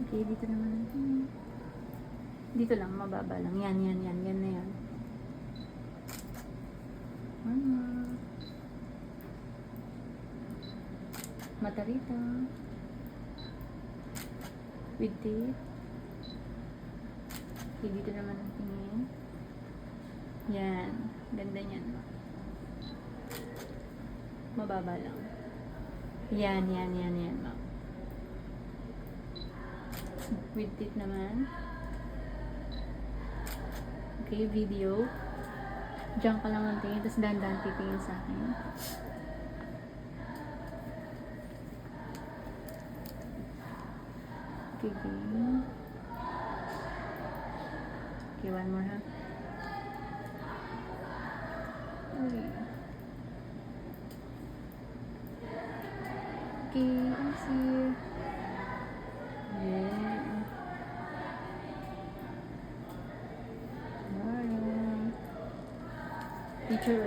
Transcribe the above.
Okay, dito naman. Dito lang, mababa lang. Yan. Yan na yan. Mata rito. With teeth. Okay, dito naman ang tingin. Yan. Ganda niyan. Mababa lang. Yan, ma'am. With teeth naman. Okay, video. Diyan ka lang ang tingin, tapos dahan-dahan titingin sa akin. Okay, game. Okay, one more, ha? Okay. Okay, let's see. Yeah. Alright. Teacher